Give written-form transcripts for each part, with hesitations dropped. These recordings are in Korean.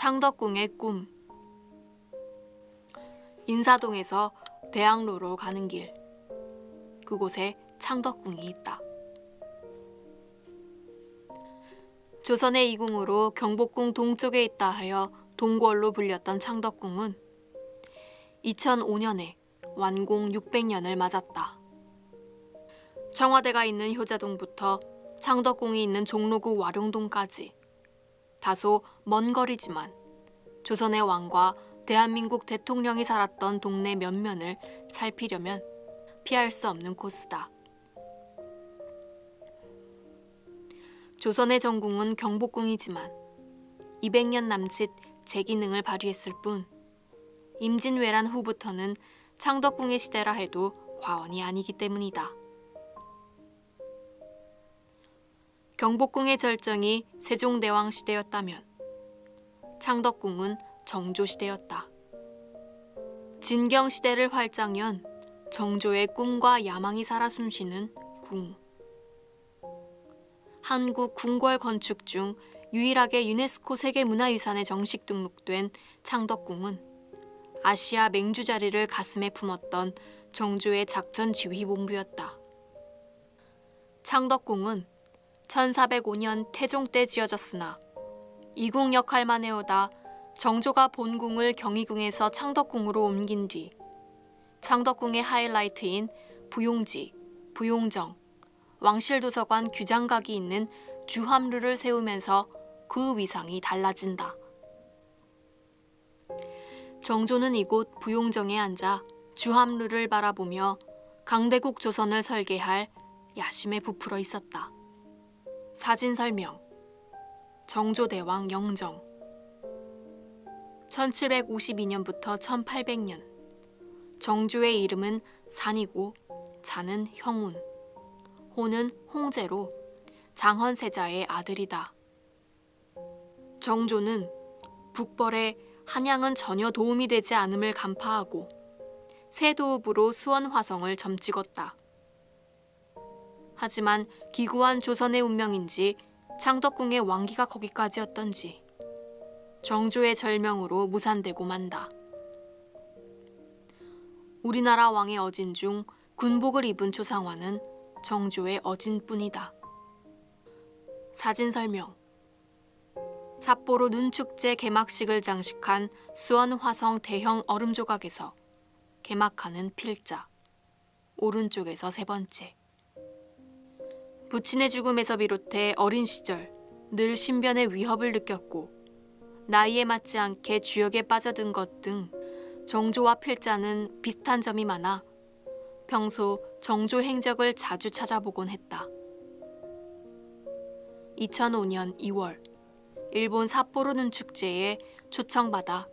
창덕궁의 꿈. 인사동에서 대학로로 가는 길. 그곳에 창덕궁이 있다. 조선의 이궁으로 경복궁 동쪽에 있다 하여 동궐로 불렸던 창덕궁은 2005년에 완공 600년을 맞았다. 청와대가 있는 효자동부터 창덕궁이 있는 종로구 와룡동까지 다소 먼 거리지만 조선의 왕과 대한민국 대통령이 살았던 동네 면면을 살피려면 피할 수 없는 코스다. 조선의 정궁은 경복궁이지만 200년 남짓 제기능을 발휘했을 뿐 임진왜란 후부터는 창덕궁의 시대라 해도 과언이 아니기 때문이다. 경복궁의 절정이 세종대왕 시대였다면 창덕궁은 정조시대였다. 진경시대를 활짝 연 정조의 꿈과 야망이 살아 숨쉬는 궁. 한국 궁궐 건축 중 유일하게 유네스코 세계문화유산에 정식 등록된 창덕궁은 아시아 맹주 자리를 가슴에 품었던 정조의 작전지휘본부였다. 창덕궁은 1405년 태종 때 지어졌으나 이궁 역할만 해오다 정조가 본궁을 경희궁에서 창덕궁으로 옮긴 뒤 창덕궁의 하이라이트인 부용지, 부용정, 왕실도서관 규장각이 있는 주함루를 세우면서 그 위상이 달라진다. 정조는 이곳 부용정에 앉아 주함루를 바라보며 강대국 조선을 설계할 야심에 부풀어 있었다. 사진 설명. 정조대왕 영정. 1752년부터 1800년. 정조의 이름은 산이고 자는 형운, 호는 홍제로 장헌세자의 아들이다. 정조는 북벌에 한양은 전혀 도움이 되지 않음을 간파하고 새도읍으로 수원화성을 점찍었다. 하지만 기구한 조선의 운명인지 창덕궁의 왕기가 거기까지였던지 정조의 절명으로 무산되고 만다. 우리나라 왕의 어진 중 군복을 입은 초상화는 정조의 어진뿐이다. 사진 설명. 삿포로 눈축제 개막식을 장식한 수원화성 대형 얼음 조각에서 개막하는 필자. 오른쪽에서 세 번째. 부친의 죽음에서 비롯해 어린 시절 늘 신변의 위협을 느꼈고 나이에 맞지 않게 주역에 빠져든 것 등 정조와 필자는 비슷한 점이 많아 평소 정조 행적을 자주 찾아보곤 했다. 2005년 2월 일본 삿포로 눈축제에 초청받아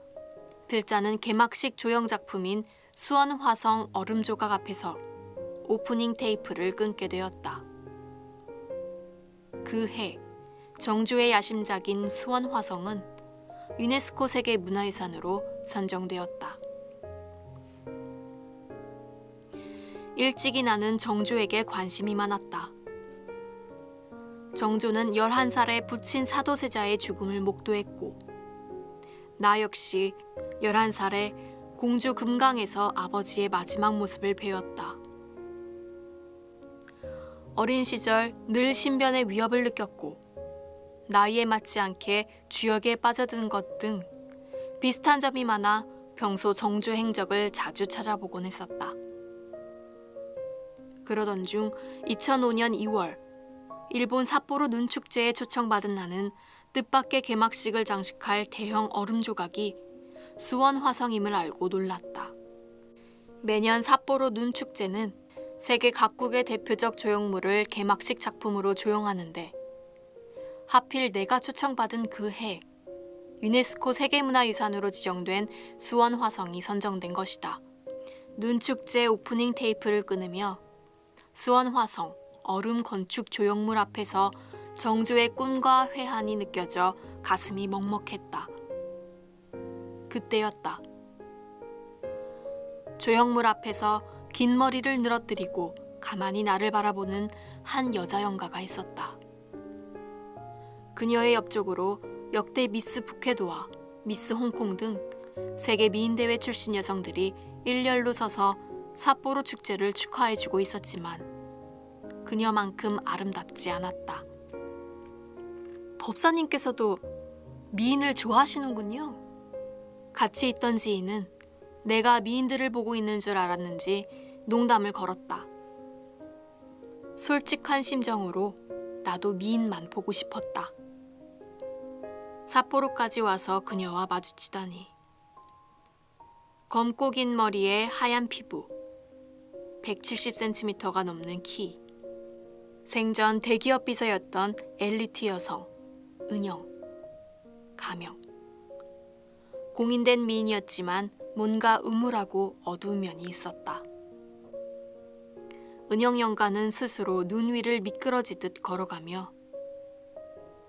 필자는 개막식 조형 작품인 수원화성 얼음 조각 앞에서 오프닝 테이프를 끊게 되었다. 그 해 정조의 야심작인 수원화성은 유네스코 세계문화유산으로 선정되었다. 일찍이 나는 정조에게 관심이 많았다. 정조는 11살에 부친 사도세자의 죽음을 목도했고 나 역시 11살에 공주 금강에서 아버지의 마지막 모습을 배웠다. 어린 시절 늘 신변의 위협을 느꼈고 나이에 맞지 않게 주역에 빠져든 것 등 비슷한 점이 많아 평소 정조 행적을 자주 찾아보곤 했었다. 그러던 중 2005년 2월 일본 삿포로 눈축제에 초청받은 나는 뜻밖의 개막식을 장식할 대형 얼음 조각이 수원화성임을 알고 놀랐다. 매년 삿포로 눈축제는 세계 각국의 대표적 조형물을 개막식 작품으로 조형하는데 하필 내가 초청받은 그 해 유네스코 세계문화유산으로 지정된 수원화성이 선정된 것이다. 눈축제 오프닝 테이프를 끊으며 수원화성 얼음 건축 조형물 앞에서 정조의 꿈과 회한이 느껴져 가슴이 먹먹했다. 그때였다. 조형물 앞에서 긴 머리를 늘어뜨리고 가만히 나를 바라보는 한 여자 연가가 있었다. 그녀의 옆쪽으로 역대 미스 북해도와 미스 홍콩 등 세계 미인대회 출신 여성들이 일렬로 서서 삿포로 축제를 축하해주고 있었지만 그녀만큼 아름답지 않았다. 법사님께서도 미인을 좋아하시는군요. 같이 있던 지인은 내가 미인들을 보고 있는 줄 알았는지 농담을 걸었다. 솔직한 심정으로 나도 미인만 보고 싶었다. 삿포로까지 와서 그녀와 마주치다니. 검고 긴 머리에 하얀 피부, 170cm가 넘는 키, 생전 대기업 비서였던 엘리트 여성, 은영, 가명. 공인된 미인이었지만 뭔가 음울하고 어두운 면이 있었다. 은영 영가는 스스로 눈 위를 미끄러지듯 걸어가며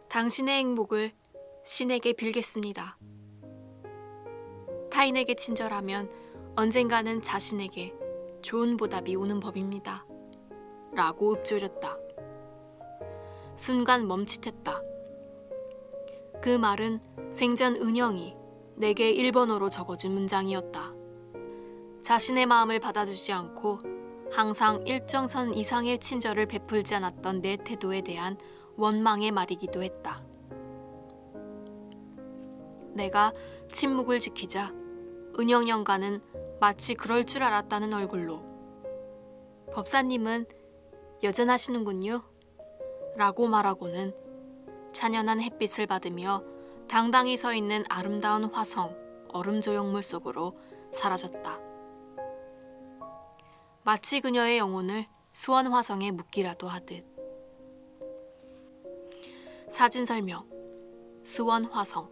당신의 행복을 신에게 빌겠습니다. 타인에게 친절하면 언젠가는 자신에게 좋은 보답이 오는 법입니다. 라고 읊조렸다. 순간 멈칫했다. 그 말은 생전 은영이 내게 일본어로 적어준 문장이었다. 자신의 마음을 받아주지 않고 항상 일정선 이상의 친절을 베풀지 않았던 내 태도에 대한 원망의 말이기도 했다. 내가 침묵을 지키자 은영 영가는 마치 그럴 줄 알았다는 얼굴로 법사님은 여전하시는군요. 라고 말하고는 찬연한 햇빛을 받으며 당당히 서 있는 아름다운 화성 얼음 조형물 속으로 사라졌다. 마치 그녀의 영혼을 수원 화성에 묻기라도 하듯. 사진 설명. 수원 화성.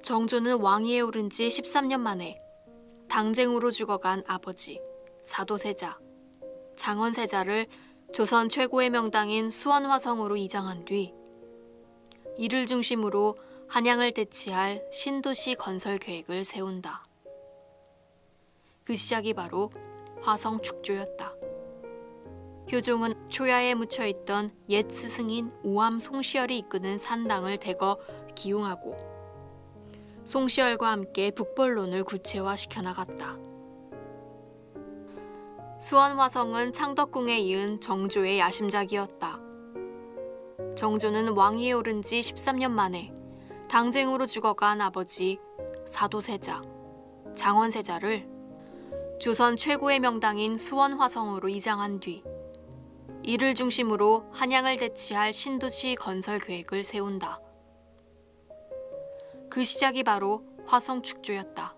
정조는 왕위에 오른 지 13년 만에 당쟁으로 죽어간 아버지 사도세자, 장원세자를 조선 최고의 명당인 수원 화성으로 이장한 뒤 이를 중심으로 한양을 대치할 신도시 건설 계획을 세운다. 그 시작이 바로 화성 축조였다. 효종은 초야에 묻혀있던 옛 스승인 우암 송시열이 이끄는 산당을 대거 기용하고 송시열과 함께 북벌론을 구체화시켜 나갔다. 수원 화성은 창덕궁에 이은 정조의 야심작이었다. 정조는 왕위에 오른 지 13년 만에 당쟁으로 죽어간 아버지 사도세자, 장원세자를 조선 최고의 명당인 수원 화성으로 이장한 뒤 이를 중심으로 한양을 대치할 신도시 건설 계획을 세운다. 그 시작이 바로 화성 축조였다.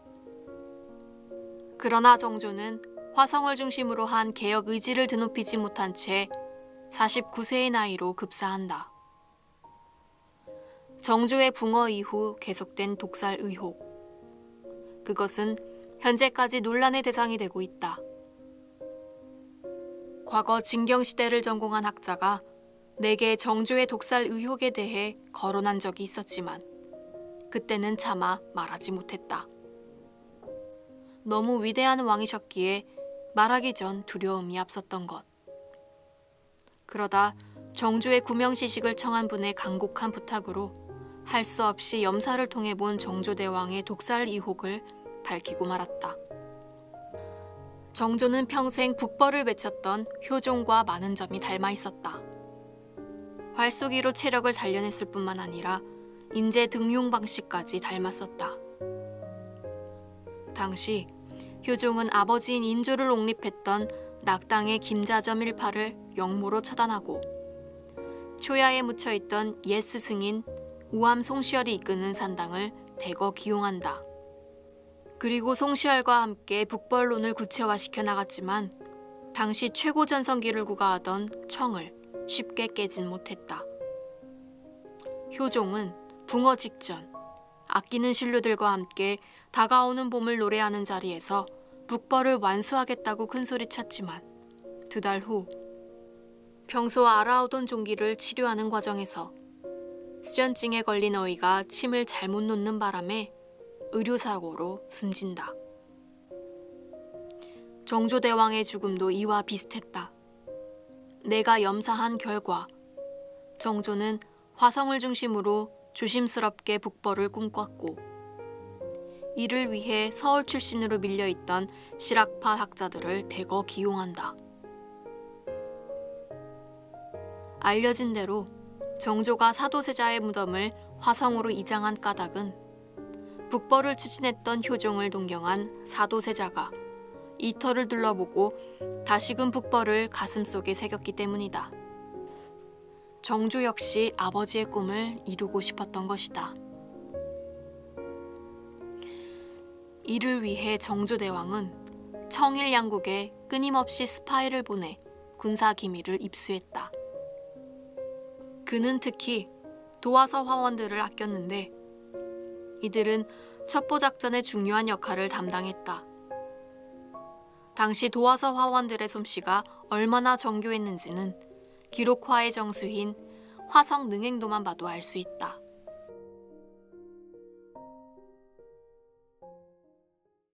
그러나 정조는 화성을 중심으로 한 개혁 의지를 드높이지 못한 채 49세의 나이로 급사한다. 정조의 붕어 이후 계속된 독살 의혹. 그것은 현재까지 논란의 대상이 되고 있다. 과거 진경시대를 전공한 학자가 내게 정조의 독살 의혹에 대해 거론한 적이 있었지만 그때는 차마 말하지 못했다. 너무 위대한 왕이셨기에 말하기 전 두려움이 앞섰던 것. 그러다 정조의 구명시식을 청한 분의 간곡한 부탁으로 할 수 없이 염사를 통해 본 정조대왕의 독살 의혹을 밝히고 말았다. 정조는 평생 북벌을 외쳤던 효종과 많은 점이 닮아 있었다. 활쏘기로 체력을 단련했을 뿐만 아니라 인재 등용 방식까지 닮았었다. 당시 효종은 아버지인 인조를 옹립했던 낙당의 김자점 일파를 영모로 처단하고 초야에 묻혀있던 옛 스승인 우암 송시열이 이끄는 산당을 대거 기용한다. 그리고 송시열과 함께 북벌론을 구체화시켜 나갔지만 당시 최고 전성기를 구가하던 청을 쉽게 깨진 못했다. 효종은 붕어 직전 아끼는 신료들과 함께 다가오는 봄을 노래하는 자리에서 북벌을 완수하겠다고 큰소리쳤지만 2달 후 평소 알아오던 종기를 치료하는 과정에서 수전증에 걸린 어이가 침을 잘못 놓는 바람에 의료사고로 숨진다. 정조대왕의 죽음도 이와 비슷했다. 내가 염사한 결과 정조는 화성을 중심으로 조심스럽게 북벌을 꿈꿨고 이를 위해 서울 출신으로 밀려있던 실학파 학자들을 대거 기용한다. 알려진 대로 정조가 사도세자의 무덤을 화성으로 이장한 까닭은 북벌을 추진했던 효종을 동경한 사도세자가 이터를 둘러보고 다시금 북벌을 가슴속에 새겼기 때문이다. 정조 역시 아버지의 꿈을 이루고 싶었던 것이다. 이를 위해 정조대왕은 청일 양국에 끊임없이 스파이를 보내 군사 기밀을 입수했다. 그는 특히 도화서 화원들을 아꼈는데 이들은 첩보작전의 중요한 역할을 담당했다. 당시 도화서 화원들의 솜씨가 얼마나 정교했는지는 기록화의 정수인 화성 능행도만 봐도 알 수 있다.